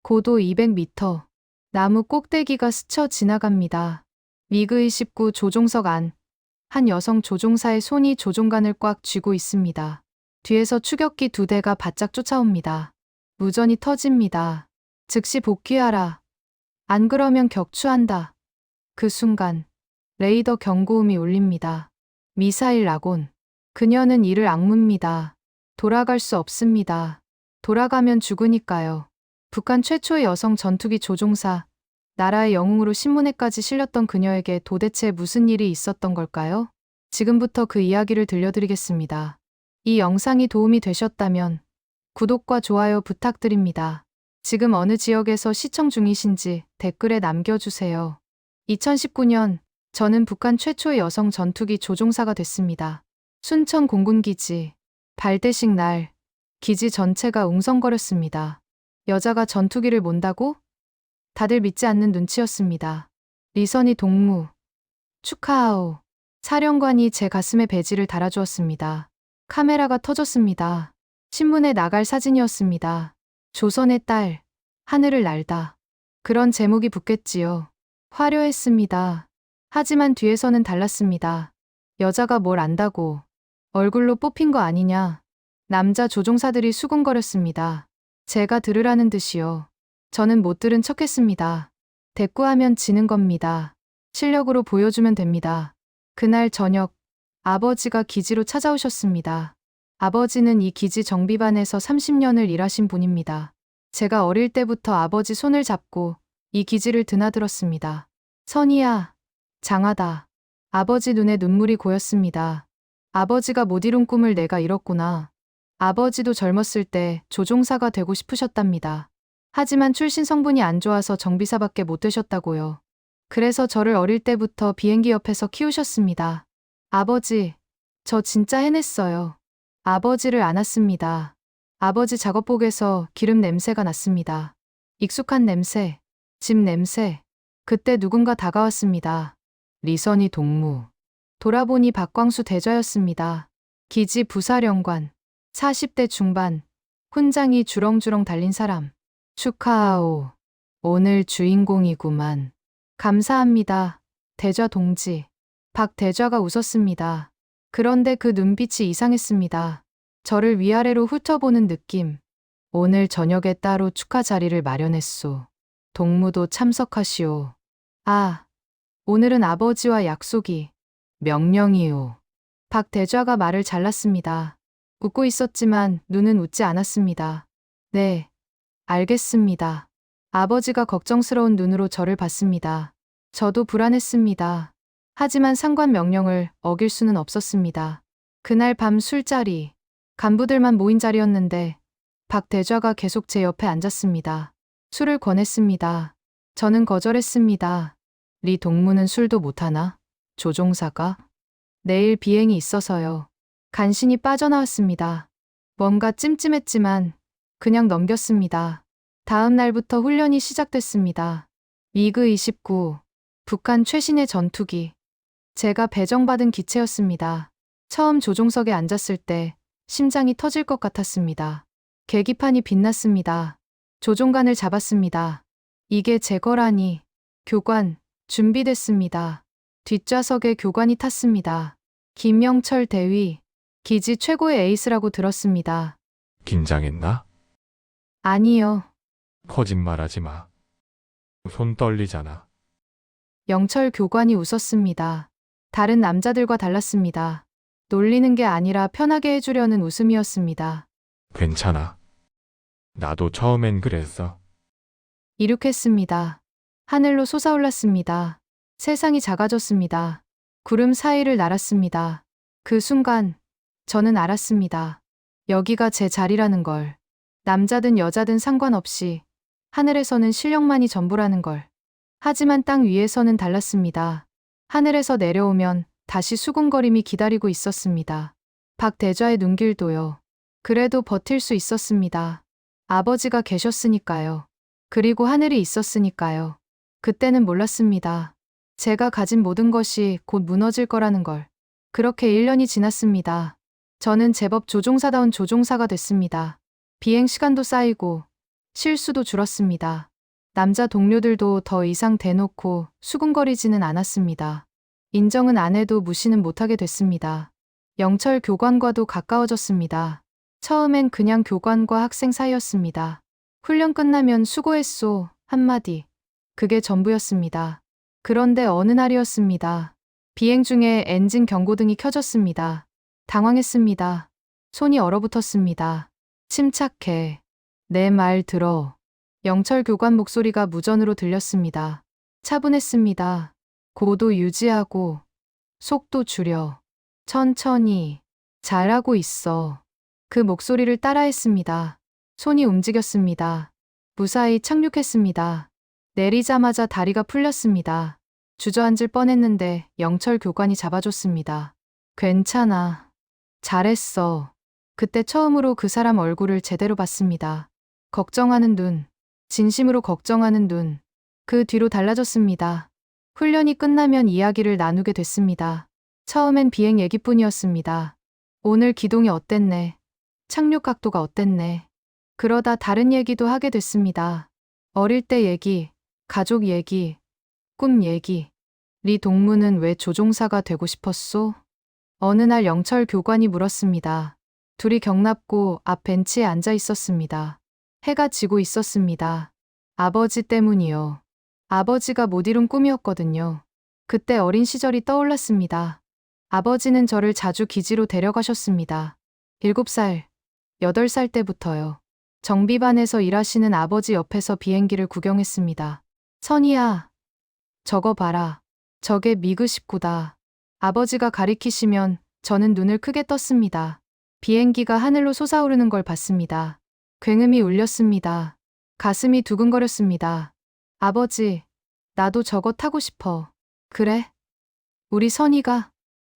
고도 200m. 나무 꼭대기가 스쳐 지나갑니다. 미그29 조종석 안. 한 여성 조종사의 손이 조종관을 꽉 쥐고 있습니다. 뒤에서 추격기 2대가 바짝 쫓아옵니다. 무전이 터집니다. 즉시 복귀하라. 안 그러면 격추한다. 그 순간 레이더 경고음이 울립니다. 미사일 라곤. 그녀는 이를 악무입니다. 돌아갈 수 없습니다. 돌아가면 죽으니까요. 북한 최초의 여성 전투기 조종사. 나라의 영웅으로 신문에까지 실렸던 그녀에게 도대체 무슨 일이 있었던 걸까요? 지금부터 그 이야기를 들려드리겠습니다. 이 영상이 도움이 되셨다면 구독과 좋아요 부탁드립니다. 지금 어느 지역에서 시청 중이신지 댓글에 남겨주세요. 2019년 저는 북한 최초의 여성 전투기 조종사가 됐습니다. 순천 공군기지. 발대식 날 기지 전체가 웅성거렸습니다. 여자가 전투기를 몬다고? 다들 믿지 않는 눈치였습니다. 리선이 동무. 축하하오. 사령관이 제 가슴에 배지를 달아주었습니다. 카메라가 터졌습니다. 신문에 나갈 사진이었습니다. 조선의 딸, 하늘을 날다. 그런 제목이 붙겠지요. 화려했습니다. 하지만 뒤에서는 달랐습니다. 여자가 뭘 안다고. 얼굴로 뽑힌 거 아니냐. 남자 조종사들이 수군거렸습니다. 제가 들으라는 듯이요. 저는 못 들은 척했습니다. 대꾸하면 지는 겁니다. 실력으로 보여주면 됩니다. 그날 저녁 아버지가 기지로 찾아오셨습니다. 아버지는 이 기지 정비반에서 30년을 일하신 분입니다. 제가 어릴 때부터 아버지 손을 잡고 이 기지를 드나들었습니다. 선이야, 장하다. 아버지 눈에 눈물이 고였습니다. 아버지가 못 이룬 꿈을 내가 이뤘구나. 아버지도 젊었을 때 조종사가 되고 싶으셨답니다. 하지만 출신 성분이 안 좋아서 정비사밖에 못 되셨다고요. 그래서 저를 어릴 때부터 비행기 옆에서 키우셨습니다. 아버지, 저 진짜 해냈어요. 아버지를 안았습니다. 아버지 작업복에서 기름 냄새가 났습니다. 익숙한 냄새, 집 냄새. 그때 누군가 다가왔습니다. 리선이 동무. 돌아보니 박광수 대좌였습니다. 기지 부사령관. 40대 중반. 훈장이 주렁주렁 달린 사람. 축하하오. 오늘 주인공이구만. 감사합니다. 대좌 동지. 박 대좌가 웃었습니다. 그런데 그 눈빛이 이상했습니다. 저를 위아래로 훑어보는 느낌. 오늘 저녁에 따로 축하 자리를 마련했소. 동무도 참석하시오. 아, 오늘은 아버지와 약속이. 명령이오. 박 대좌가 말을 잘랐습니다. 웃고 있었지만 눈은 웃지 않았습니다. 네, 알겠습니다. 아버지가 걱정스러운 눈으로 저를 봤습니다. 저도 불안했습니다. 하지만 상관 명령을 어길 수는 없었습니다. 그날 밤 술자리, 간부들만 모인 자리였는데 박 대좌가 계속 제 옆에 앉았습니다. 술을 권했습니다. 저는 거절했습니다. 리 동무는 술도 못하나? 조종사가? 내일 비행이 있어서요. 간신히 빠져나왔습니다. 뭔가 찜찜했지만 그냥 넘겼습니다. 다음 날부터 훈련이 시작됐습니다. 미그29, 북한 최신의 전투기. 제가 배정받은 기체였습니다. 처음 조종석에 앉았을 때 심장이 터질 것 같았습니다. 계기판이 빛났습니다. 조종관을 잡았습니다. 이게 제 거라니. 교관, 준비됐습니다. 뒷좌석에 교관이 탔습니다. 김영철 대위, 기지 최고의 에이스라고 들었습니다. 긴장했나? 아니요. 거짓말하지 마. 손 떨리잖아. 영철 교관이 웃었습니다. 다른 남자들과 달랐습니다. 놀리는 게 아니라 편하게 해주려는 웃음이었습니다. 괜찮아. 나도 처음엔 그랬어. 이륙했습니다. 하늘로 솟아올랐습니다. 세상이 작아졌습니다. 구름 사이를 날았습니다. 그 순간 저는 알았습니다. 여기가 제 자리라는 걸. 남자든 여자든 상관없이 하늘에서는 실력만이 전부라는 걸. 하지만 땅 위에서는 달랐습니다. 하늘에서 내려오면 다시 수군거림이 기다리고 있었습니다. 박 대좌의 눈길도요. 그래도 버틸 수 있었습니다. 아버지가 계셨으니까요. 그리고 하늘이 있었으니까요. 그때는 몰랐습니다. 제가 가진 모든 것이 곧 무너질 거라는 걸. 그렇게 1년이 지났습니다. 저는 제법 조종사다운 조종사가 됐습니다. 비행 시간도 쌓이고 실수도 줄었습니다. 남자 동료들도 더 이상 대놓고 수군거리지는 않았습니다. 인정은 안 해도 무시는 못하게 됐습니다. 영철 교관과도 가까워졌습니다. 처음엔 그냥 교관과 학생 사이였습니다. 훈련 끝나면 수고했소 한마디. 그게 전부였습니다. 그런데 어느 날이었습니다. 비행 중에 엔진 경고등이 켜졌습니다. 당황했습니다. 손이 얼어붙었습니다. 침착해. 내 말 들어. 영철 교관 목소리가 무전으로 들렸습니다. 차분했습니다. 고도 유지하고 속도 줄여. 천천히. 잘하고 있어. 그 목소리를 따라했습니다. 손이 움직였습니다. 무사히 착륙했습니다. 내리자마자 다리가 풀렸습니다. 주저앉을 뻔했는데 영철 교관이 잡아줬습니다. 괜찮아. 잘했어. 그때 처음으로 그 사람 얼굴을 제대로 봤습니다. 걱정하는 눈. 진심으로 걱정하는 눈. 그 뒤로 달라졌습니다. 훈련이 끝나면 이야기를 나누게 됐습니다. 처음엔 비행 얘기뿐이었습니다. 오늘 기동이 어땠네. 착륙 각도가 어땠네. 그러다 다른 얘기도 하게 됐습니다. 어릴 때 얘기, 가족 얘기, 꿈 얘기. 네 동무는 왜 조종사가 되고 싶었소? 어느 날 영철 교관이 물었습니다. 둘이 경납고 앞 벤치에 앉아 있었습니다. 해가 지고 있었습니다. 아버지 때문이요. 아버지가 못 이룬 꿈이었거든요. 그때 어린 시절이 떠올랐습니다. 아버지는 저를 자주 기지로 데려가셨습니다. 7살, 8살 때부터요. 정비반에서 일하시는 아버지 옆에서 비행기를 구경했습니다. 선이야, 저거 봐라. 저게 미그 19다. 아버지가 가리키시면 저는 눈을 크게 떴습니다. 비행기가 하늘로 솟아오르는 걸 봤습니다. 굉음이 울렸습니다. 가슴이 두근거렸습니다. 아버지, 나도 저거 타고 싶어. 그래? 우리 선이가?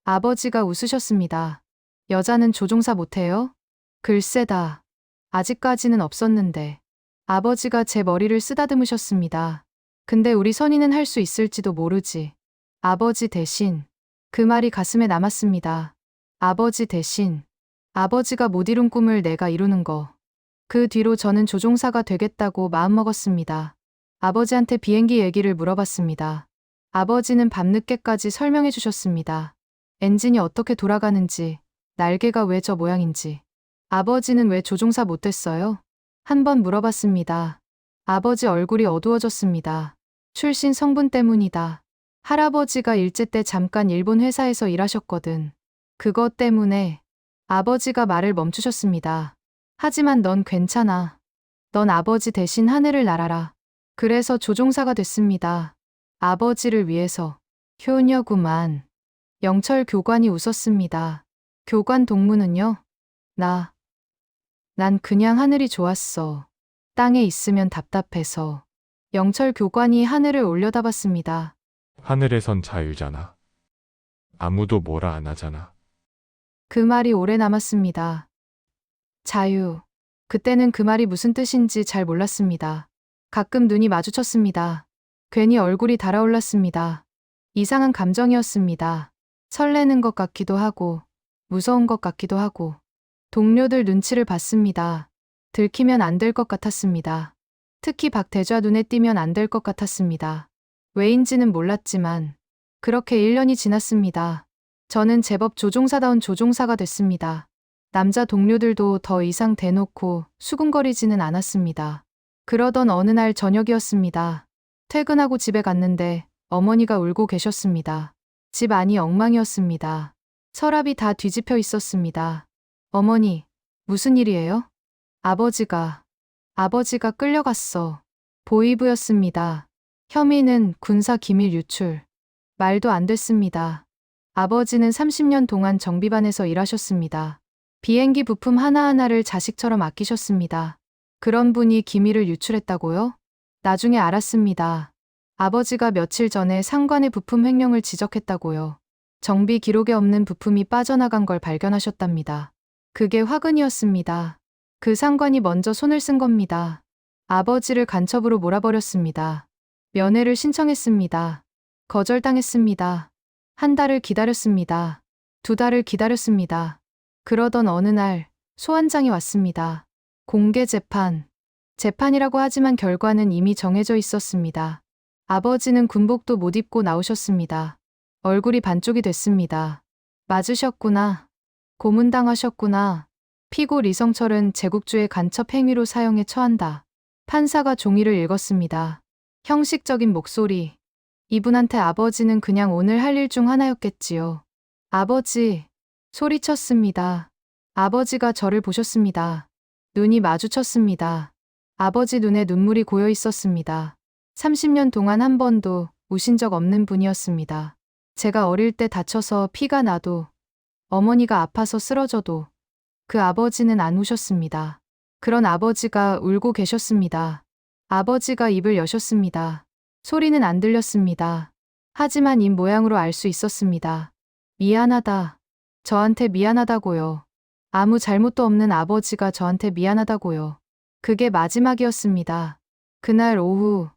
아버지가 웃으셨습니다. 여자는 조종사 못해요? 글쎄다. 아직까지는 없었는데. 아버지가 제 머리를 쓰다듬으셨습니다. 근데 우리 선이는 할 수 있을지도 모르지. 아버지 대신. 그 말이 가슴에 남았습니다. 아버지 대신. 아버지가 못 이룬 꿈을 내가 이루는 거. 그 뒤로 저는 조종사가 되겠다고 마음먹었습니다. 아버지한테 비행기 얘기를 물어봤습니다. 아버지는 밤늦게까지 설명해 주셨습니다. 엔진이 어떻게 돌아가는지, 날개가 왜 저 모양인지. 아버지는 왜 조종사 못 됐어요? 한 번 물어봤습니다. 아버지 얼굴이 어두워졌습니다. 출신 성분 때문이다. 할아버지가 일제 때 잠깐 일본 회사에서 일하셨거든. 그것 때문에. 아버지가 말을 멈추셨습니다. 하지만 넌 괜찮아. 넌 아버지 대신 하늘을 날아라. 그래서 조종사가 됐습니다. 아버지를 위해서. 효녀구만. 영철 교관이 웃었습니다. 교관 동무는요? 난 그냥 하늘이 좋았어. 땅에 있으면 답답해서. 영철 교관이 하늘을 올려다봤습니다. 하늘에선 자유잖아. 아무도 뭐라 안 하잖아. 그 말이 오래 남았습니다. 자유. 그때는 그 말이 무슨 뜻인지 잘 몰랐습니다. 가끔 눈이 마주쳤습니다. 괜히 얼굴이 달아올랐습니다. 이상한 감정이었습니다. 설레는 것 같기도 하고, 무서운 것 같기도 하고. 동료들 눈치를 봤습니다. 들키면 안 될 것 같았습니다. 특히 박대좌 눈에 띄면 안 될 것 같았습니다. 왜인지는 몰랐지만, 그렇게 1년이 지났습니다. 저는 제법 조종사다운 조종사가 됐습니다. 남자 동료들도 더 이상 대놓고 수군거리지는 않았습니다. 그러던 어느 날 저녁이었습니다. 퇴근하고 집에 갔는데 어머니가 울고 계셨습니다. 집 안이 엉망이었습니다. 서랍이 다 뒤집혀 있었습니다. 어머니, 무슨 일이에요? 아버지가 끌려갔어. 보이부였습니다. 혐의는 군사 기밀 유출. 말도 안 됐습니다. 아버지는 30년 동안 정비반에서 일하셨습니다. 비행기 부품 하나하나를 자식처럼 아끼셨습니다. 그런 분이 기밀을 유출했다고요? 나중에 알았습니다. 아버지가 며칠 전에 상관의 부품 횡령을 지적했다고요. 정비 기록에 없는 부품이 빠져나간 걸 발견하셨답니다. 그게 화근이었습니다. 그 상관이 먼저 손을 쓴 겁니다. 아버지를 간첩으로 몰아버렸습니다. 면회를 신청했습니다. 거절당했습니다. 1달을 기다렸습니다. 2달을 기다렸습니다. 그러던 어느 날 소환장이 왔습니다. 공개 재판. 재판이라고 하지만 결과는 이미 정해져 있었습니다. 아버지는 군복도 못 입고 나오셨습니다. 얼굴이 반쪽이 됐습니다. 맞으셨구나. 고문당하셨구나. 피고 리성철은 제국주의 간첩 행위로 사형에 처한다. 판사가 종이를 읽었습니다. 형식적인 목소리. 이분한테 아버지는 그냥 오늘 할 일 중 하나였겠지요. 아버지. 소리쳤습니다. 아버지가 저를 보셨습니다. 눈이 마주쳤습니다. 아버지 눈에 눈물이 고여 있었습니다. 30년 동안 한 번도 우신 적 없는 분이었습니다. 제가 어릴 때 다쳐서 피가 나도, 어머니가 아파서 쓰러져도 그 아버지는 안 우셨습니다. 그런 아버지가 울고 계셨습니다. 아버지가 입을 여셨습니다. 소리는 안 들렸습니다. 하지만 입 모양으로 알 수 있었습니다. 미안하다. 저한테 미안하다고요. 아무 잘못도 없는 아버지가 저한테 미안하다고요. 그게 마지막이었습니다. 그날 오후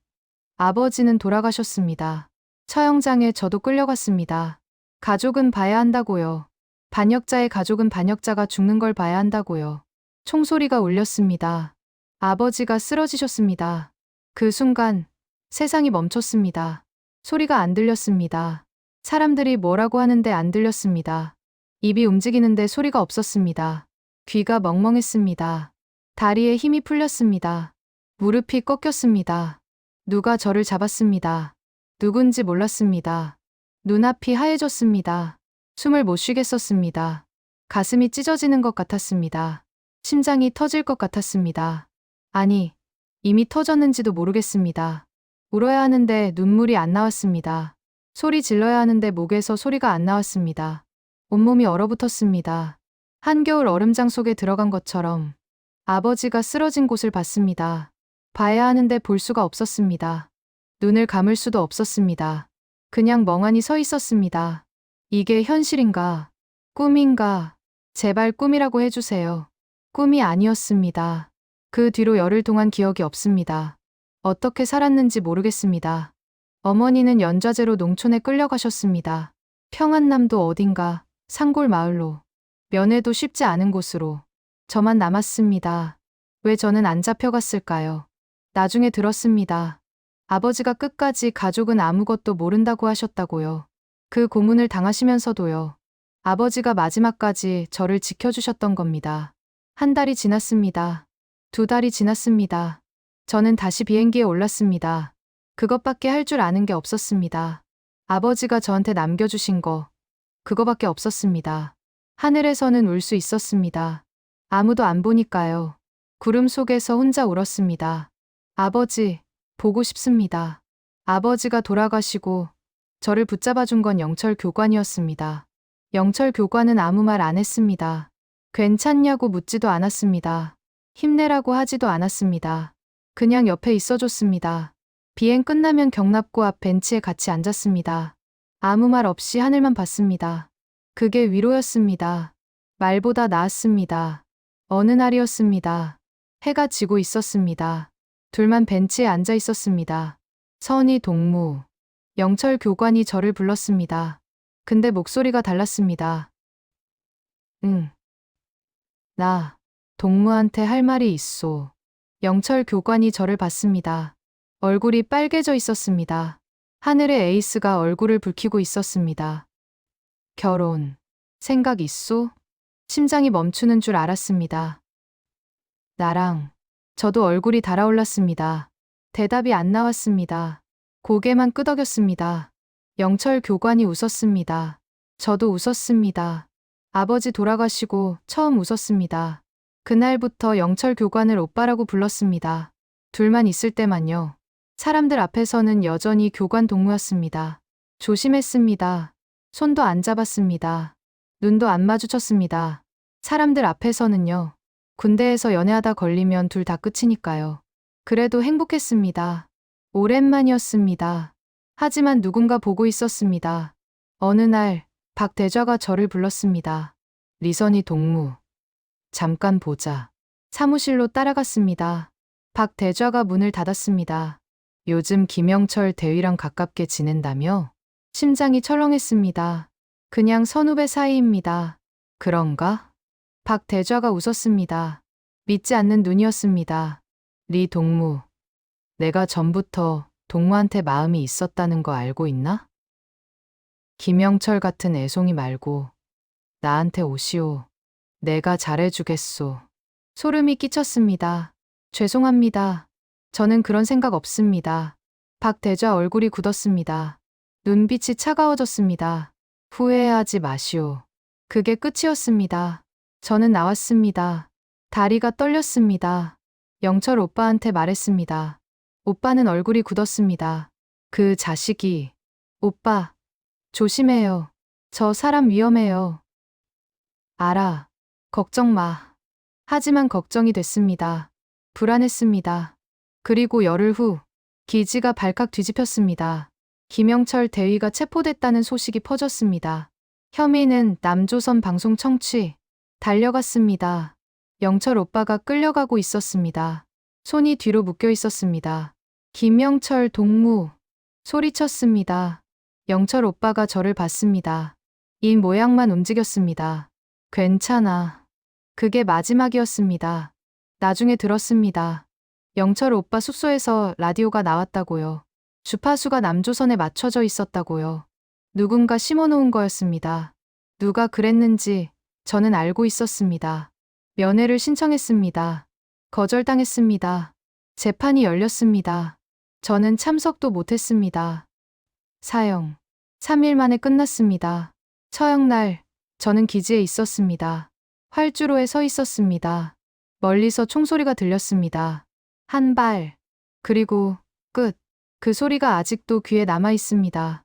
아버지는 돌아가셨습니다. 처형장에 저도 끌려갔습니다. 가족은 봐야 한다고요. 반역자의 가족은 반역자가 죽는 걸 봐야 한다고요. 총소리가 울렸습니다. 아버지가 쓰러지셨습니다. 그 순간 세상이 멈췄습니다. 소리가 안 들렸습니다. 사람들이 뭐라고 하는데 안 들렸습니다. 입이 움직이는데 소리가 없었습니다. 귀가 멍멍했습니다. 다리에 힘이 풀렸습니다. 무릎이 꺾였습니다. 누가 저를 잡았습니다. 누군지 몰랐습니다. 눈앞이 하얘졌습니다. 숨을 못 쉬겠었습니다. 가슴이 찢어지는 것 같았습니다. 심장이 터질 것 같았습니다. 아니, 이미 터졌는지도 모르겠습니다. 울어야 하는데 눈물이 안 나왔습니다. 소리 질러야 하는데 목에서 소리가 안 나왔습니다. 온몸이 얼어붙었습니다. 한겨울 얼음장 속에 들어간 것처럼 아버지가 쓰러진 곳을 봤습니다. 봐야 하는데 볼 수가 없었습니다. 눈을 감을 수도 없었습니다. 그냥 멍하니 서 있었습니다. 이게 현실인가? 꿈인가? 제발 꿈이라고 해주세요. 꿈이 아니었습니다. 그 뒤로 열흘 동안 기억이 없습니다. 어떻게 살았는지 모르겠습니다. 어머니는 연좌제로 농촌에 끌려가셨습니다. 평안남도 어딘가 산골 마을로, 면회도 쉽지 않은 곳으로. 저만 남았습니다. 왜 저는 안 잡혀갔을까요? 나중에 들었습니다. 아버지가 끝까지 가족은 아무것도 모른다고 하셨다고요. 그 고문을 당하시면서도요. 아버지가 마지막까지 저를 지켜주셨던 겁니다. 한 달이 지났습니다. 2달이 지났습니다. 저는 다시 비행기에 올랐습니다. 그것밖에 할 줄 아는 게 없었습니다. 아버지가 저한테 남겨주신 거, 그거밖에 없었습니다. 하늘에서는 울 수 있었습니다. 아무도 안 보니까요. 구름 속에서 혼자 울었습니다. 아버지, 보고 싶습니다. 아버지가 돌아가시고 저를 붙잡아준 건 영철 교관이었습니다. 영철 교관은 아무 말 안 했습니다. 괜찮냐고 묻지도 않았습니다. 힘내라고 하지도 않았습니다. 그냥 옆에 있어줬습니다. 비행 끝나면 경납고 앞 벤치에 같이 앉았습니다. 아무 말 없이 하늘만 봤습니다. 그게 위로였습니다. 말보다 나았습니다. 어느 날이었습니다. 해가 지고 있었습니다. 둘만 벤치에 앉아 있었습니다. 선희 동무. 영철 교관이 저를 불렀습니다. 근데 목소리가 달랐습니다. 응. 나 동무한테 할 말이 있소. 영철 교관이 저를 봤습니다. 얼굴이 빨개져 있었습니다. 하늘의 에이스가 얼굴을 붉히고 있었습니다. 결혼. 생각 있소? 심장이 멈추는 줄 알았습니다. 나랑. 저도 얼굴이 달아올랐습니다. 대답이 안 나왔습니다. 고개만 끄덕였습니다. 영철 교관이 웃었습니다. 저도 웃었습니다. 아버지 돌아가시고 처음 웃었습니다. 그날부터 영철 교관을 오빠라고 불렀습니다. 둘만 있을 때만요. 사람들 앞에서는 여전히 교관 동무였습니다. 조심했습니다. 손도 안 잡았습니다. 눈도 안 마주쳤습니다. 사람들 앞에서는요. 군대에서 연애하다 걸리면 둘 다 끝이니까요. 그래도 행복했습니다. 오랜만이었습니다. 하지만 누군가 보고 있었습니다. 어느 날 박대좌가 저를 불렀습니다. 리선이 동무. 잠깐 보자. 사무실로 따라갔습니다. 박대좌가 문을 닫았습니다. 요즘 김영철 대위랑 가깝게 지낸다며? 심장이 철렁했습니다. 그냥 선후배 사이입니다. 그런가? 박대좌가 웃었습니다. 믿지 않는 눈이었습니다. 리 동무, 내가 전부터 동무한테 마음이 있었다는 거 알고 있나? 김영철 같은 애송이 말고 나한테 오시오. 내가 잘해주겠소. 소름이 끼쳤습니다. 죄송합니다. 저는 그런 생각 없습니다. 박대좌 얼굴이 굳었습니다. 눈빛이 차가워졌습니다. 후회하지 마시오. 그게 끝이었습니다. 저는 나왔습니다. 다리가 떨렸습니다. 영철 오빠한테 말했습니다. 오빠는 얼굴이 굳었습니다. 그 자식이, 오빠, 조심해요. 저 사람 위험해요. 알아. 걱정 마. 하지만 걱정이 됐습니다. 불안했습니다. 그리고 열흘 후, 기지가 발칵 뒤집혔습니다. 김영철 대위가 체포됐다는 소식이 퍼졌습니다. 혐의는 남조선 방송 청취. 달려갔습니다. 영철 오빠가 끌려가고 있었습니다. 손이 뒤로 묶여 있었습니다. 김영철 동무. 소리쳤습니다. 영철 오빠가 저를 봤습니다. 입 모양만 움직였습니다. 괜찮아. 그게 마지막이었습니다. 나중에 들었습니다. 영철 오빠 숙소에서 라디오가 나왔다고요. 주파수가 남조선에 맞춰져 있었다고요. 누군가 심어놓은 거였습니다. 누가 그랬는지 저는 알고 있었습니다. 면회를 신청했습니다. 거절당했습니다. 재판이 열렸습니다. 저는 참석도 못했습니다. 사형. 3일 만에 끝났습니다. 처형날, 저는 기지에 있었습니다. 활주로에 서 있었습니다. 멀리서 총소리가 들렸습니다. 한 발. 그리고 끝. 그 소리가 아직도 귀에 남아 있습니다.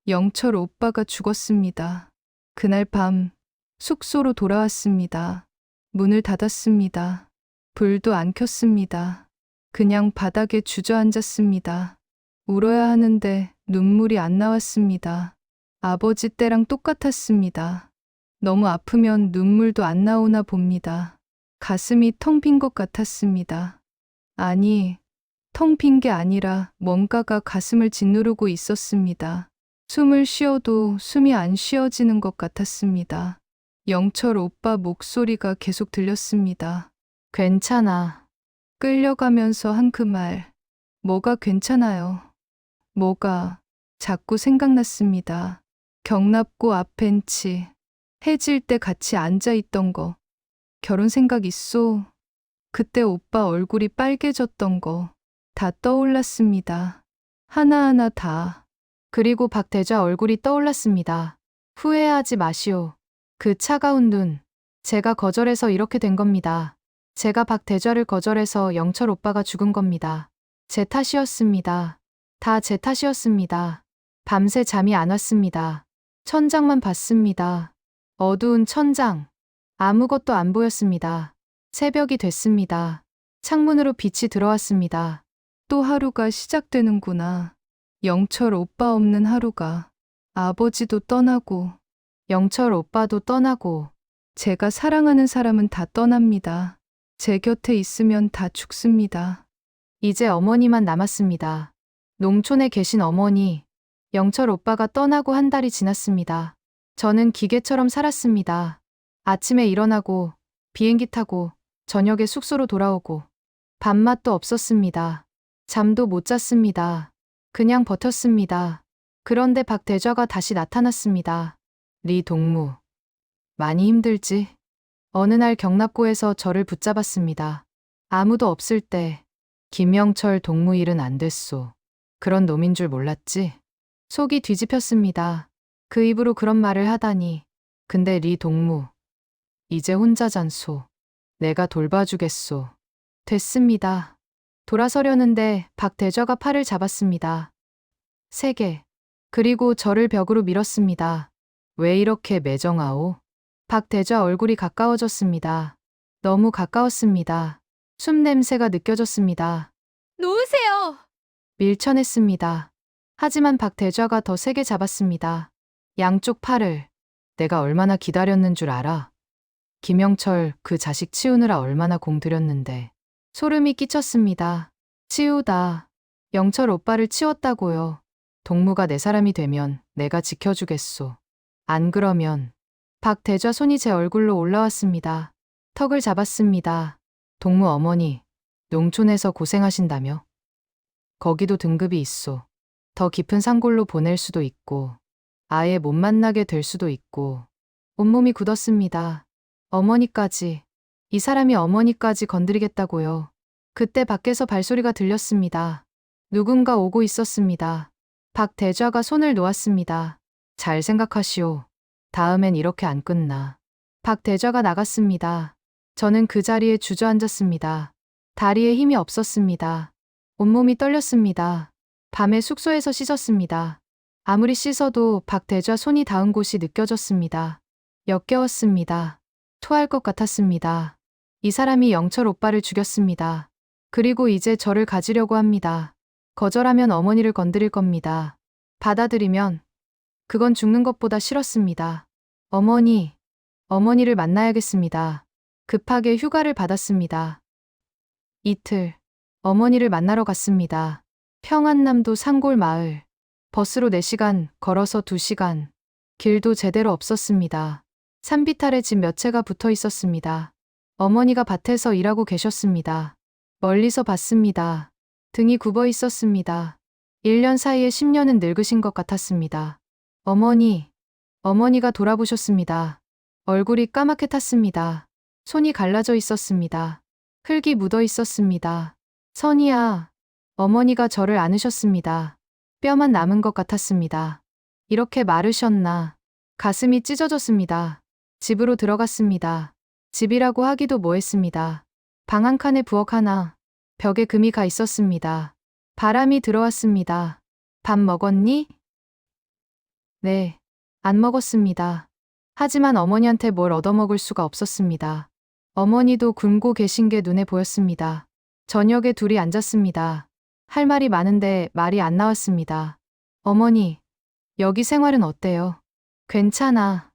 영철 오빠가 죽었습니다. 그날 밤 숙소로 돌아왔습니다. 문을 닫았습니다. 불도 안 켰습니다. 그냥 바닥에 주저앉았습니다. 울어야 하는데 눈물이 안 나왔습니다. 아버지 때랑 똑같았습니다. 너무 아프면 눈물도 안 나오나 봅니다. 가슴이 텅 빈 것 같았습니다. 아니, 텅 빈 게 아니라 뭔가가 가슴을 짓누르고 있었습니다. 숨을 쉬어도 숨이 안 쉬어지는 것 같았습니다. 영철 오빠 목소리가 계속 들렸습니다. 괜찮아. 끌려가면서 한 그 말. 뭐가 괜찮아요. 뭐가 자꾸 생각났습니다. 경납고 앞 벤치. 해질 때 같이 앉아있던 거. 결혼 생각 있소? 그때 오빠 얼굴이 빨개졌던 거. 다 떠올랐습니다. 하나하나 다. 그리고 박대좌 얼굴이 떠올랐습니다. 후회하지 마시오. 그 차가운 눈. 제가 거절해서 이렇게 된 겁니다. 제가 박대좌를 거절해서 영철 오빠가 죽은 겁니다. 제 탓이었습니다. 다 제 탓이었습니다. 밤새 잠이 안 왔습니다. 천장만 봤습니다. 어두운 천장. 아무것도 안 보였습니다. 새벽이 됐습니다. 창문으로 빛이 들어왔습니다. 또 하루가 시작되는구나. 영철 오빠 없는 하루가. 아버지도 떠나고, 영철 오빠도 떠나고, 제가 사랑하는 사람은 다 떠납니다. 제 곁에 있으면 다 죽습니다. 이제 어머니만 남았습니다. 농촌에 계신 어머니. 영철 오빠가 떠나고 한 달이 지났습니다. 저는 기계처럼 살았습니다. 아침에 일어나고, 비행기 타고, 저녁에 숙소로 돌아오고, 밥맛도 없었습니다. 잠도 못 잤습니다. 그냥 버텼습니다. 그런데 박대좌가 다시 나타났습니다. 리 동무. 많이 힘들지? 어느 날 경납고에서 저를 붙잡았습니다. 아무도 없을 때 김영철 동무 일은 안 됐소. 그런 놈인 줄 몰랐지? 속이 뒤집혔습니다. 그 입으로 그런 말을 하다니. 근데 리 동무. 이제 혼자잔소. 내가 돌봐주겠소. 됐습니다. 돌아서려는데 박대좌가 팔을 잡았습니다. 3개. 그리고 저를 벽으로 밀었습니다. 왜 이렇게 매정하오? 박대좌 얼굴이 가까워졌습니다. 너무 가까웠습니다. 숨 냄새가 느껴졌습니다. 놓으세요! 밀쳐냈습니다. 하지만 박대좌가 더 세게 잡았습니다. 양쪽 팔을. 내가 얼마나 기다렸는 줄 알아? 김영철 그 자식 치우느라 얼마나 공들였는데. 소름이 끼쳤습니다. 치우다. 영철 오빠를 치웠다고요. 동무가 내 사람이 되면 내가 지켜주겠소. 안 그러면. 박대좌 손이 제 얼굴로 올라왔습니다. 턱을 잡았습니다. 동무 어머니, 농촌에서 고생하신다며. 거기도 등급이 있소. 더 깊은 산골로 보낼 수도 있고, 아예 못 만나게 될 수도 있고, 온몸이 굳었습니다. 어머니까지, 이 사람이 어머니까지 건드리겠다고요. 그때 밖에서 발소리가 들렸습니다. 누군가 오고 있었습니다. 박대좌가 손을 놓았습니다. 잘 생각하시오. 다음엔 이렇게 안 끝나. 박대좌가 나갔습니다. 저는 그 자리에 주저앉았습니다. 다리에 힘이 없었습니다. 온몸이 떨렸습니다. 밤에 숙소에서 씻었습니다. 아무리 씻어도 박대좌 손이 닿은 곳이 느껴졌습니다. 역겨웠습니다. 토할 것 같았습니다. 이 사람이 영철 오빠를 죽였습니다. 그리고 이제 저를 가지려고 합니다. 거절하면 어머니를 건드릴 겁니다. 받아들이면 그건 죽는 것보다 싫었습니다. 어머니를 만나야겠습니다. 급하게 휴가를 받았습니다. 이틀, 어머니를 만나러 갔습니다. 평안남도 산골 마을. 버스로 4시간, 걸어서 2시간. 길도 제대로 없었습니다. 산비탈에 집 몇 채가 붙어 있었습니다. 어머니가 밭에서 일하고 계셨습니다. 멀리서 봤습니다. 등이 굽어 있었습니다. 1년 사이에 10년은 늙으신 것 같았습니다. 어머니가 돌아보셨습니다. 얼굴이 까맣게 탔습니다. 손이 갈라져 있었습니다. 흙이 묻어 있었습니다. 선이야. 어머니가 저를 안으셨습니다. 뼈만 남은 것 같았습니다. 이렇게 마르셨나. 가슴이 찢어졌습니다. 집으로 들어갔습니다. 집이라고 하기도 뭐했습니다. 방 한 칸에 부엌 하나, 벽에 금이 가 있었습니다. 바람이 들어왔습니다. 밥 먹었니? 네, 안 먹었습니다. 하지만 어머니한테 뭘 얻어먹을 수가 없었습니다. 어머니도 굶고 계신 게 눈에 보였습니다. 저녁에 둘이 앉았습니다. 할 말이 많은데 말이 안 나왔습니다. 어머니, 여기 생활은 어때요? 괜찮아.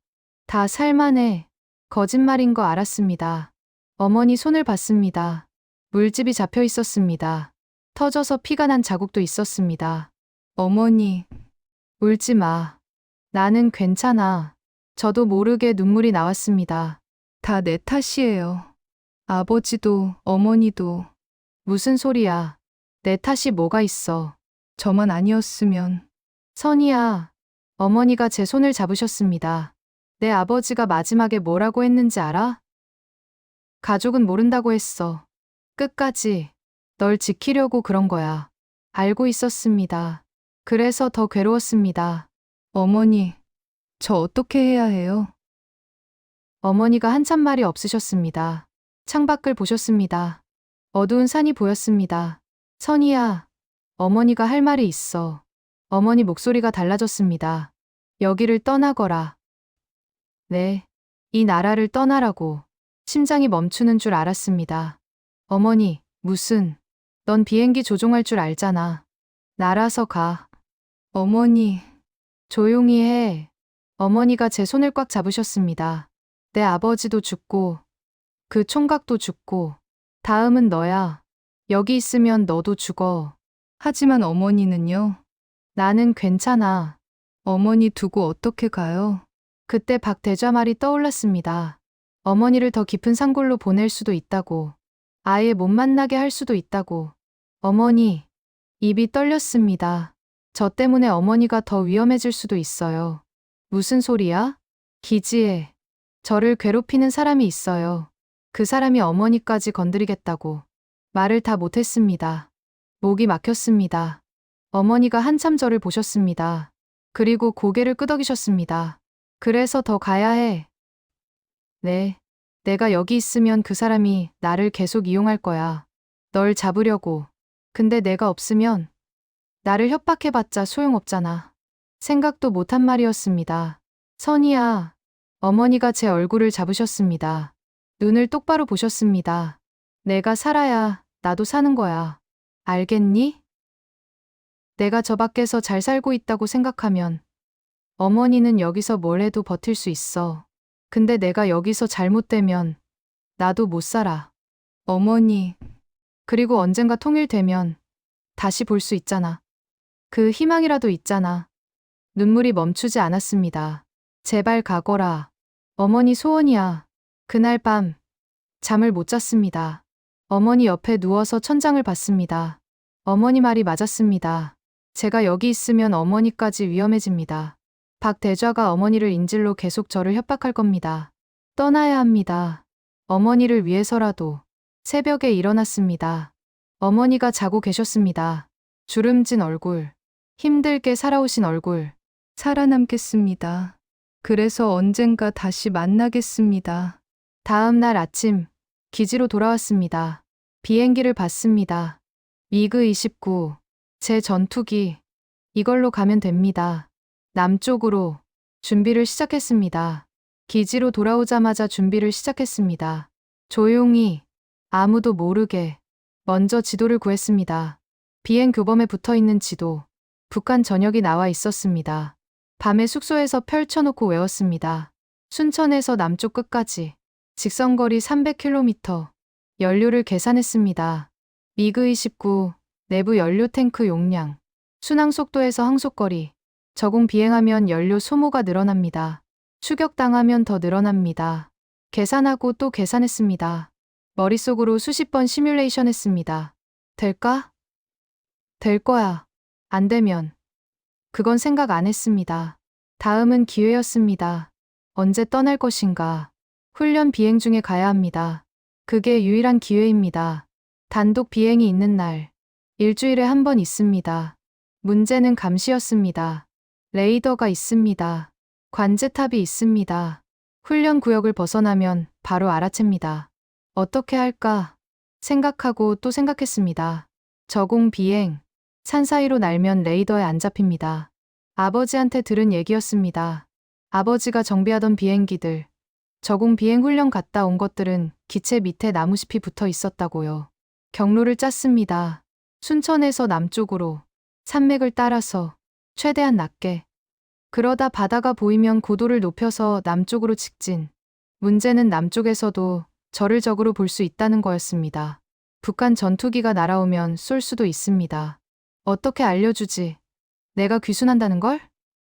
다 살만해. 거짓말인 거 알았습니다. 어머니 손을 봤습니다. 물집이 잡혀 있었습니다. 터져서 피가 난 자국도 있었습니다. 어머니, 울지 마. 나는 괜찮아. 저도 모르게 눈물이 나왔습니다. 다 내 탓이에요. 아버지도 어머니도. 무슨 소리야. 내 탓이 뭐가 있어. 저만 아니었으면. 선이야. 어머니가 제 손을 잡으셨습니다. 내 아버지가 마지막에 뭐라고 했는지 알아? 가족은 모른다고 했어. 끝까지 널 지키려고 그런 거야. 알고 있었습니다. 그래서 더 괴로웠습니다. 어머니, 저 어떻게 해야 해요? 어머니가 한참 말이 없으셨습니다. 창밖을 보셨습니다. 어두운 산이 보였습니다. 선이야, 어머니가 할 말이 있어. 어머니 목소리가 달라졌습니다. 여기를 떠나거라. 네, 이 나라를 떠나라고. 심장이 멈추는 줄 알았습니다. 어머니, 넌 비행기 조종할 줄 알잖아. 날아서 가. 어머니, 조용히 해. 어머니가 제 손을 꽉 잡으셨습니다. 내 아버지도 죽고, 그 총각도 죽고, 다음은 너야. 여기 있으면 너도 죽어. 하지만 어머니는요? 나는 괜찮아. 어머니 두고 어떻게 가요? 그때 박대좌 말이 떠올랐습니다. 어머니를 더 깊은 산골로 보낼 수도 있다고. 아예 못 만나게 할 수도 있다고. 어머니, 입이 떨렸습니다. 저 때문에 어머니가 더 위험해질 수도 있어요. 무슨 소리야? 기지에 저를 괴롭히는 사람이 있어요. 그 사람이 어머니까지 건드리겠다고. 말을 다 못했습니다. 목이 막혔습니다. 어머니가 한참 저를 보셨습니다. 그리고 고개를 끄덕이셨습니다. 그래서 더 가야 해. 네, 내가 여기 있으면 그 사람이 나를 계속 이용할 거야. 널 잡으려고. 근데 내가 없으면 나를 협박해봤자 소용없잖아. 생각도 못한 말이었습니다. 선이야. 어머니가 제 얼굴을 잡으셨습니다. 눈을 똑바로 보셨습니다. 내가 살아야 나도 사는 거야. 알겠니? 내가 저 밖에서 잘 살고 있다고 생각하면 어머니는 여기서 뭘 해도 버틸 수 있어. 근데 내가 여기서 잘못되면 나도 못 살아. 어머니. 그리고 언젠가 통일되면 다시 볼 수 있잖아. 그 희망이라도 있잖아. 눈물이 멈추지 않았습니다. 제발 가거라. 어머니 소원이야. 그날 밤 잠을 못 잤습니다. 어머니 옆에 누워서 천장을 봤습니다. 어머니 말이 맞았습니다. 제가 여기 있으면 어머니까지 위험해집니다. 박대좌가 어머니를 인질로 계속 저를 협박할 겁니다. 떠나야 합니다. 어머니를 위해서라도. 새벽에 일어났습니다. 어머니가 자고 계셨습니다. 주름진 얼굴, 힘들게 살아오신 얼굴. 살아남겠습니다. 그래서 언젠가 다시 만나겠습니다. 다음 날 아침, 기지로 돌아왔습니다. 비행기를 봤습니다. 미그 29, 제 전투기. 이걸로 가면 됩니다. 남쪽으로 준비를 시작했습니다. 기지로 돌아오자마자 준비를 시작했습니다. 조용히, 아무도 모르게 먼저 지도를 구했습니다. 비행 교범에 붙어 있는 지도. 북한 전역이 나와 있었습니다. 밤에 숙소에서 펼쳐놓고 외웠습니다. 순천에서 남쪽 끝까지 직선거리 300km. 연료를 계산했습니다. 미그 29 내부 연료 탱크 용량, 순항 속도에서 항속거리. 저공 비행하면 연료 소모가 늘어납니다. 추격당하면 더 늘어납니다. 계산하고 또 계산했습니다. 머릿속으로 수십 번 시뮬레이션 했습니다. 될까? 될 거야. 안 되면. 그건 생각 안 했습니다. 다음은 기회였습니다. 언제 떠날 것인가. 훈련 비행 중에 가야 합니다. 그게 유일한 기회입니다. 단독 비행이 있는 날. 일주일에 한 번 있습니다. 문제는 감시였습니다. 레이더가 있습니다. 관제탑이 있습니다. 훈련 구역을 벗어나면 바로 알아챕니다. 어떻게 할까? 생각하고 또 생각했습니다. 저공 비행. 산 사이로 날면 레이더에 안 잡힙니다. 아버지한테 들은 얘기였습니다. 아버지가 정비하던 비행기들, 저공 비행 훈련 갔다 온 것들은 기체 밑에 나무숲이 붙어 있었다고요. 경로를 짰습니다. 순천에서 남쪽으로, 산맥을 따라서, 최대한 낮게. 그러다 바다가 보이면 고도를 높여서 남쪽으로 직진. 문제는 남쪽에서도 저를 적으로 볼 수 있다는 거였습니다. 북한 전투기가 날아오면 쏠 수도 있습니다. 어떻게 알려주지? 내가 귀순한다는 걸?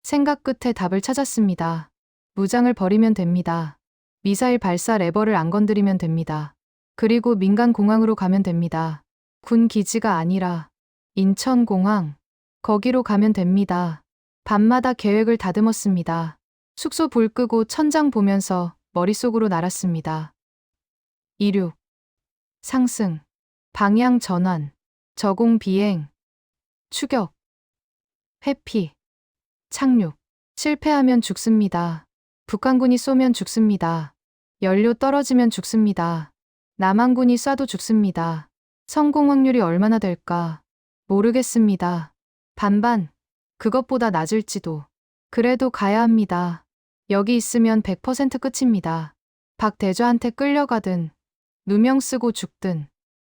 생각 끝에 답을 찾았습니다. 무장을 버리면 됩니다. 미사일 발사 레버를 안 건드리면 됩니다. 그리고 민간 공항으로 가면 됩니다. 군 기지가 아니라 인천공항. 거기로 가면 됩니다. 밤마다 계획을 다듬었습니다. 숙소 불 끄고 천장 보면서 머릿속으로 날았습니다. 이륙, 상승, 방향 전환, 저공 비행, 추격, 회피, 착륙. 실패하면 죽습니다. 북한군이 쏘면 죽습니다. 연료 떨어지면 죽습니다. 남한군이 쏴도 죽습니다. 성공 확률이 얼마나 될까? 모르겠습니다. 반반, 그것보다 낮을지도. 그래도 가야 합니다. 여기 있으면 100% 끝입니다. 박대좌한테 끌려가든, 누명 쓰고 죽든,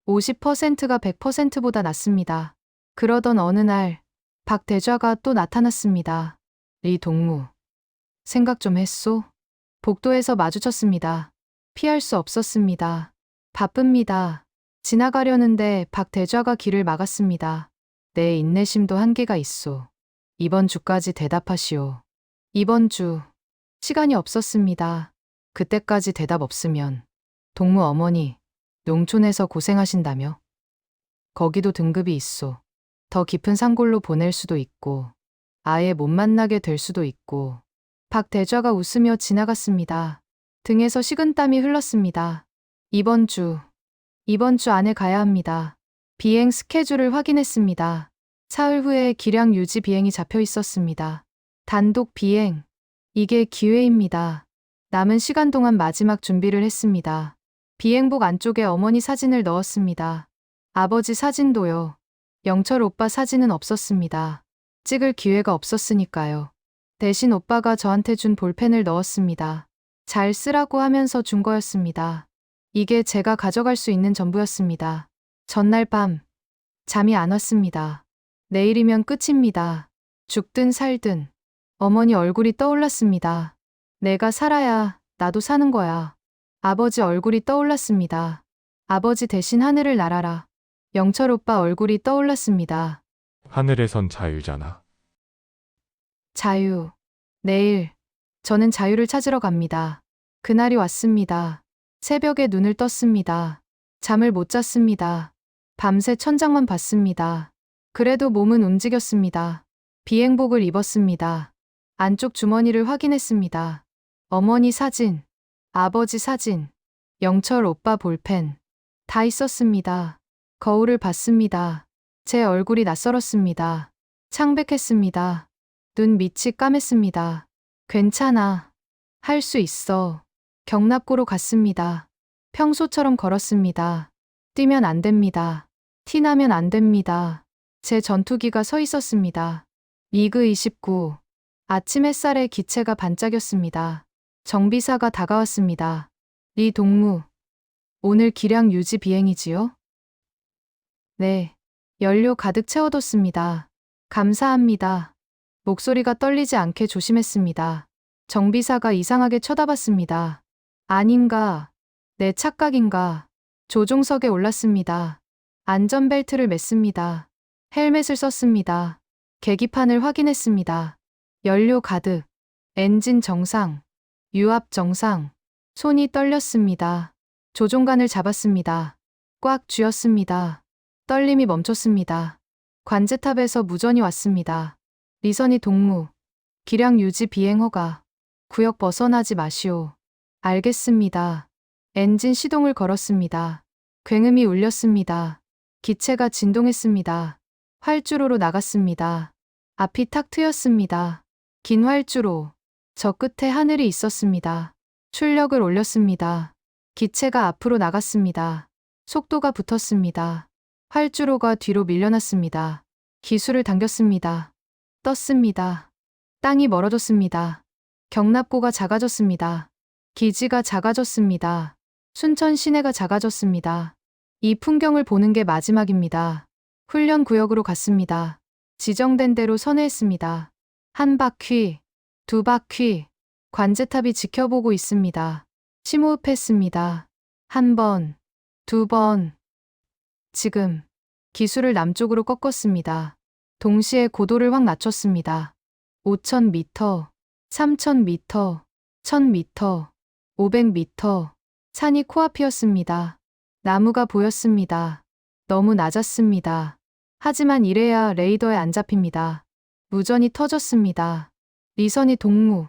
50%가 100%보다 낫습니다. 그러던 어느 날, 박대좌가 또 나타났습니다. 리 동무. 생각 좀 했소? 복도에서 마주쳤습니다. 피할 수 없었습니다. 바쁩니다. 지나가려는데 박대좌가 길을 막았습니다. 내 인내심도 한계가 있소. 이번 주까지 대답하시오. 이번 주. 시간이 없었습니다. 그때까지 대답 없으면 동무 어머니 농촌에서 고생하신다며? 거기도 등급이 있소. 더 깊은 산골로 보낼 수도 있고 아예 못 만나게 될 수도 있고. 박대좌가 웃으며 지나갔습니다. 등에서 식은땀이 흘렀습니다. 이번 주 안에 가야 합니다. 비행 스케줄을 확인했습니다. 사흘 후에 기량 유지 비행이 잡혀 있었습니다. 단독 비행. 이게 기회입니다. 남은 시간 동안 마지막 준비를 했습니다. 비행복 안쪽에 어머니 사진을 넣었습니다. 아버지 사진도요. 영철 오빠 사진은 없었습니다. 찍을 기회가 없었으니까요. 대신 오빠가 저한테 준 볼펜을 넣었습니다. 잘 쓰라고 하면서 준 거였습니다. 이게 제가 가져갈 수 있는 전부였습니다. 전날 밤, 잠이 안 왔습니다. 내일이면 끝입니다. 죽든 살든. 어머니 얼굴이 떠올랐습니다. 내가 살아야 나도 사는 거야. 아버지 얼굴이 떠올랐습니다. 아버지 대신 하늘을 날아라. 영철 오빠 얼굴이 떠올랐습니다. 하늘에선 자유잖아. 자유. 내일, 저는 자유를 찾으러 갑니다. 그날이 왔습니다. 새벽에 눈을 떴습니다. 잠을 못 잤습니다. 밤새 천장만 봤습니다. 그래도 몸은 움직였습니다. 비행복을 입었습니다. 안쪽 주머니를 확인했습니다. 어머니 사진, 아버지 사진, 영철 오빠 볼펜 다 있었습니다. 거울을 봤습니다. 제 얼굴이 낯설었습니다. 창백했습니다. 눈 밑이 까맸습니다. 괜찮아. 할 수 있어. 경납고로 갔습니다. 평소처럼 걸었습니다. 뛰면 안 됩니다. 티나면 안 됩니다. 제 전투기가 서 있었습니다. 미그 29. 아침 햇살에 기체가 반짝였습니다. 정비사가 다가왔습니다. 리 동무. 오늘 기량 유지 비행이지요? 네. 연료 가득 채워뒀습니다. 감사합니다. 목소리가 떨리지 않게 조심했습니다. 정비사가 이상하게 쳐다봤습니다. 아닌가? 내 착각인가? 조종석에 올랐습니다. 안전벨트를 맸습니다. 헬멧을 썼습니다. 계기판을 확인했습니다. 연료 가득. 엔진 정상. 유압 정상. 손이 떨렸습니다. 조종관을 잡았습니다. 꽉 쥐었습니다. 떨림이 멈췄습니다. 관제탑에서 무전이 왔습니다. 리선이 동무. 기량 유지 비행 허가. 구역 벗어나지 마시오. 알겠습니다. 엔진 시동을 걸었습니다. 굉음이 울렸습니다. 기체가 진동했습니다. 활주로로 나갔습니다. 앞이 탁 트였습니다. 긴 활주로. 저 끝에 하늘이 있었습니다. 출력을 올렸습니다. 기체가 앞으로 나갔습니다. 속도가 붙었습니다. 활주로가 뒤로 밀려났습니다. 기술을 당겼습니다. 떴습니다. 땅이 멀어졌습니다. 경납고가 작아졌습니다. 기지가 작아졌습니다. 순천 시내가 작아졌습니다. 이 풍경을 보는 게 마지막입니다. 훈련 구역으로 갔습니다. 지정된 대로 선회했습니다. 한 바퀴, 두 바퀴, 관제탑이 지켜보고 있습니다. 심호흡했습니다. 한 번, 두 번. 지금 기술을 남쪽으로 꺾었습니다. 동시에 고도를 확 낮췄습니다. 5,000m, 3,000m, 1,000m, 500m. 산이 코앞이었습니다. 나무가 보였습니다. 너무 낮았습니다. 하지만 이래야 레이더에 안 잡힙니다. 무전이 터졌습니다. 리선이 동무.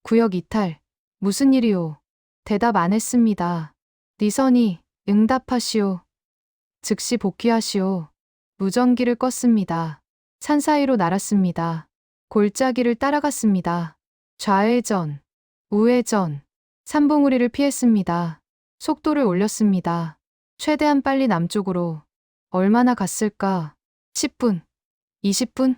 구역 이탈. 무슨 일이오? 대답 안 했습니다. 리선이 응답하시오. 즉시 복귀하시오. 무전기를 껐습니다. 산 사이로 날았습니다. 골짜기를 따라갔습니다. 좌회전, 우회전, 산봉우리를 피했습니다. 속도를 올렸습니다. 최대한 빨리 남쪽으로. 얼마나 갔을까? 10분, 20분?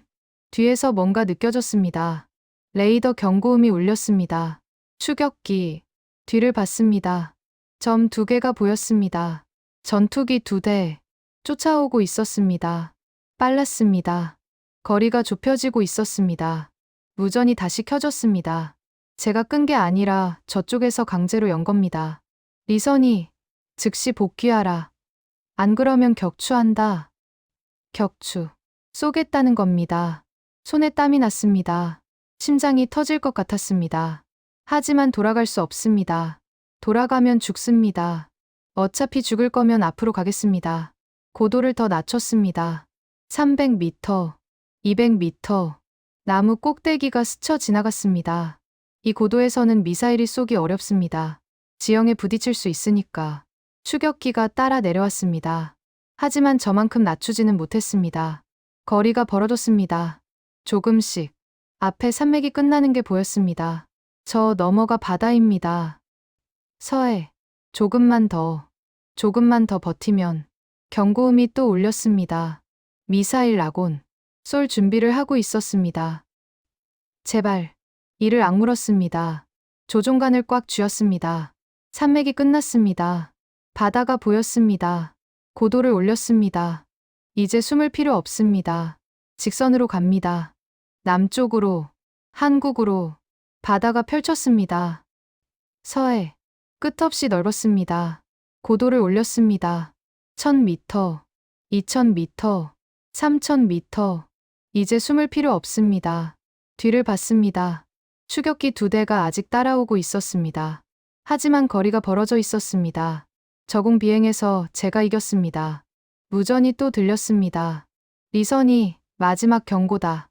뒤에서 뭔가 느껴졌습니다. 레이더 경고음이 울렸습니다. 추격기. 뒤를 봤습니다. 점 2개가 보였습니다. 전투기 2대. 쫓아오고 있었습니다. 빨랐습니다. 거리가 좁혀지고 있었습니다. 무전이 다시 켜졌습니다. 제가 끈 게 아니라 저쪽에서 강제로 연 겁니다. 리선이 즉시 복귀하라. 안 그러면 격추한다. 격추. 쏘겠다는 겁니다. 손에 땀이 났습니다. 심장이 터질 것 같았습니다. 하지만 돌아갈 수 없습니다. 돌아가면 죽습니다. 어차피 죽을 거면 앞으로 가겠습니다. 고도를 더 낮췄습니다. 300m, 200m. 나무 꼭대기가 스쳐 지나갔습니다. 이 고도에서는 미사일이 쏘기 어렵습니다. 지형에 부딪힐 수 있으니까. 추격기가 따라 내려왔습니다. 하지만 저만큼 낮추지는 못했습니다. 거리가 벌어졌습니다. 조금씩. 앞에 산맥이 끝나는 게 보였습니다. 저 너머가 바다입니다. 서해. 조금만 더 버티면. 경고음이 또 울렸습니다. 미사일 라곤. 쏠 준비를 하고 있었습니다. 제발. 이를 악물었습니다. 조종관을 꽉 쥐었습니다. 산맥이 끝났습니다. 바다가 보였습니다. 고도를 올렸습니다. 이제 숨을 필요 없습니다. 직선으로 갑니다. 남쪽으로, 한국으로. 바다가 펼쳤습니다. 서해. 끝없이 넓었습니다. 고도를 올렸습니다. 1,000m, 2,000m, 3,000m. 이제 숨을 필요 없습니다. 뒤를 봤습니다. 추격기 2대가 아직 따라오고 있었습니다. 하지만 거리가 벌어져 있었습니다. 저공 비행에서 제가 이겼습니다. 무전이 또 들렸습니다. 리선이 마지막 경고다.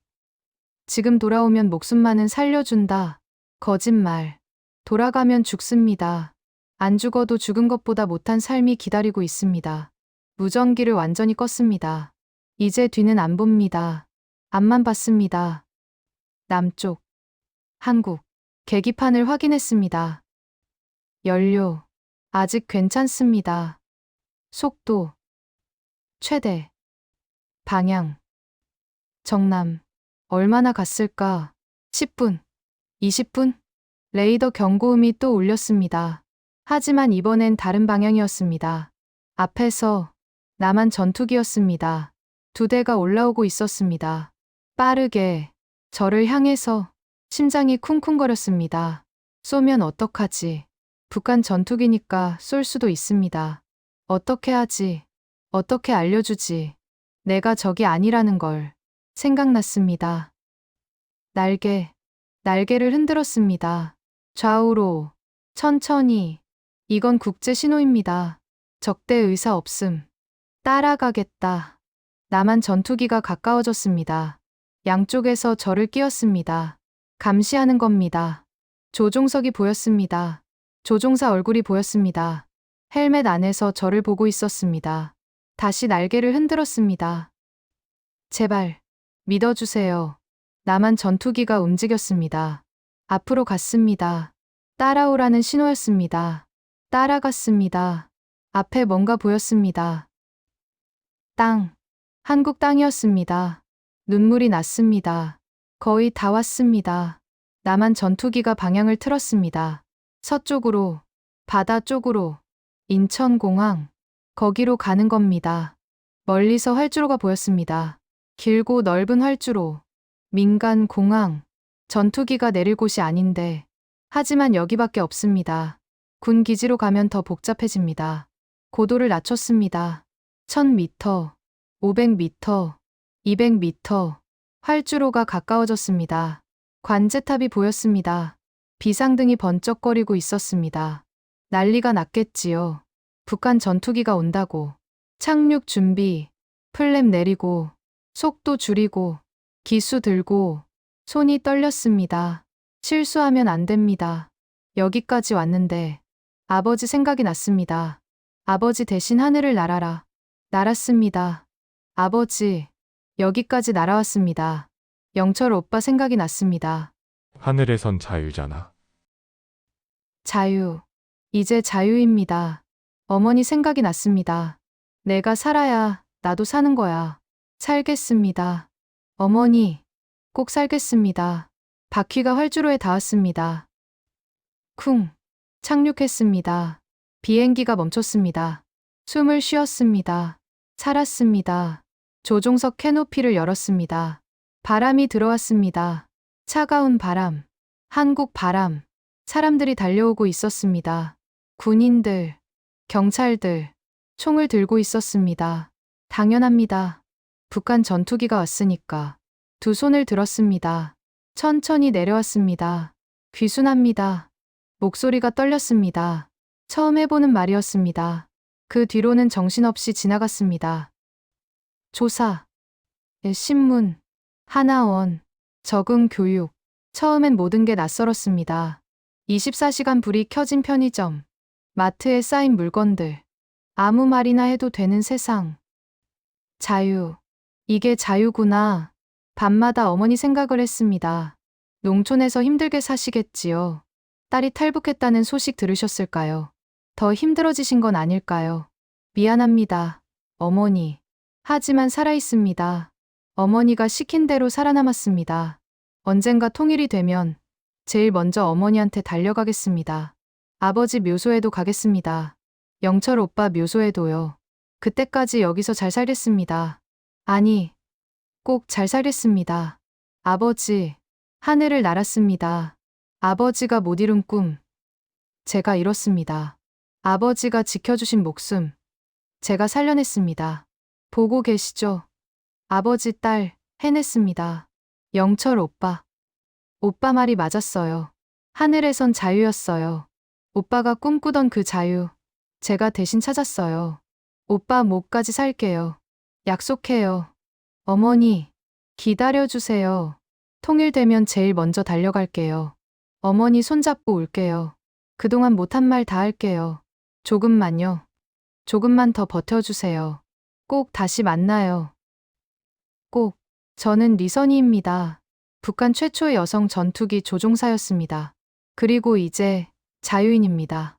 지금 돌아오면 목숨만은 살려준다. 거짓말. 돌아가면 죽습니다. 안 죽어도 죽은 것보다 못한 삶이 기다리고 있습니다. 무전기를 완전히 껐습니다. 이제 뒤는 안 봅니다. 앞만 봤습니다. 남쪽. 한국. 계기판을 확인했습니다. 연료. 아직 괜찮습니다. 속도. 최대. 방향. 정남. 얼마나 갔을까? 10분. 20분? 레이더 경고음이 또 울렸습니다. 하지만 이번엔 다른 방향이었습니다. 앞에서 남한 전투기였습니다. 2대가 올라오고 있었습니다. 빠르게 저를 향해서 심장이 쿵쿵거렸습니다. 쏘면 어떡하지? 북한 전투기니까 쏠 수도 있습니다. 어떻게 하지? 어떻게 알려주지? 내가 적이 아니라는 걸 생각났습니다. 날개를 흔들었습니다. 좌우로, 천천히. 이건 국제 신호입니다. 적대 의사 없음. 따라가겠다. 남한 전투기가 가까워졌습니다. 양쪽에서 저를 끼웠습니다. 감시하는 겁니다. 조종석이 보였습니다. 조종사 얼굴이 보였습니다. 헬멧 안에서 저를 보고 있었습니다. 다시 날개를 흔들었습니다. 제발, 믿어주세요. 남한 전투기가 움직였습니다. 앞으로 갔습니다. 따라오라는 신호였습니다. 따라갔습니다. 앞에 뭔가 보였습니다. 땅. 한국 땅이었습니다. 눈물이 났습니다. 거의 다 왔습니다. 남한 전투기가 방향을 틀었습니다. 서쪽으로, 바다 쪽으로, 인천공항. 거기로 가는 겁니다. 멀리서 활주로가 보였습니다. 길고 넓은 활주로. 민간 공항. 전투기가 내릴 곳이 아닌데. 하지만 여기밖에 없습니다. 군 기지로 가면 더 복잡해집니다. 고도를 낮췄습니다. 1000m, 500m, 200m. 활주로가 가까워졌습니다. 관제탑이 보였습니다. 비상등이 번쩍거리고 있었습니다. 난리가 났겠지요. 북한 전투기가 온다고. 착륙 준비, 플랩 내리고, 속도 줄이고, 기수 들고, 손이 떨렸습니다. 실수하면 안 됩니다. 여기까지 왔는데, 아버지 생각이 났습니다. 아버지 대신 하늘을 날아라. 날았습니다. 아버지, 여기까지 날아왔습니다. 영철 오빠 생각이 났습니다. 하늘에선 자유잖아. 자유. 이제 자유입니다. 어머니 생각이 났습니다. 내가 살아야 나도 사는 거야. 살겠습니다. 어머니, 꼭 살겠습니다. 바퀴가 활주로에 닿았습니다. 쿵. 착륙했습니다. 비행기가 멈췄습니다. 숨을 쉬었습니다. 살았습니다. 조종석 캐노피를 열었습니다. 바람이 들어왔습니다. 차가운 바람. 한국 바람. 사람들이 달려오고 있었습니다. 군인들, 경찰들, 총을 들고 있었습니다. 당연합니다. 북한 전투기가 왔으니까. 2 손을 들었습니다. 천천히 내려왔습니다. 귀순합니다. 목소리가 떨렸습니다. 처음 해보는 말이었습니다. 그 뒤로는 정신없이 지나갔습니다. 조사, 신문, 하나원, 적응 교육. 처음엔 모든 게 낯설었습니다. 24시간 불이 켜진 편의점, 마트에 쌓인 물건들. 아무 말이나 해도 되는 세상. 자유. 이게 자유구나. 밤마다 어머니 생각을 했습니다. 농촌에서 힘들게 사시겠지요. 딸이 탈북했다는 소식 들으셨을까요? 더 힘들어지신 건 아닐까요? 미안합니다, 어머니. 하지만 살아있습니다. 어머니가 시킨 대로 살아남았습니다. 언젠가 통일이 되면 제일 먼저 어머니한테 달려가겠습니다. 아버지 묘소에도 가겠습니다. 영철 오빠 묘소에도요. 그때까지 여기서 잘 살겠습니다. 아니, 꼭 잘 살겠습니다. 아버지, 하늘을 날았습니다. 아버지가 못 이룬 꿈, 제가 이뤘습니다. 아버지가 지켜주신 목숨, 제가 살려냈습니다. 보고 계시죠? 아버지 딸, 해냈습니다. 영철 오빠. 오빠 말이 맞았어요. 하늘에선 자유였어요. 오빠가 꿈꾸던 그 자유, 제가 대신 찾았어요. 오빠 목까지 살게요. 약속해요. 어머니, 기다려주세요. 통일되면 제일 먼저 달려갈게요. 어머니 손잡고 올게요. 그동안 못한 말 다 할게요. 조금만요. 조금만 더 버텨주세요. 꼭 다시 만나요. 꼭. 저는 리선이입니다. 북한 최초의 여성 전투기 조종사였습니다. 그리고 이제 자유인입니다.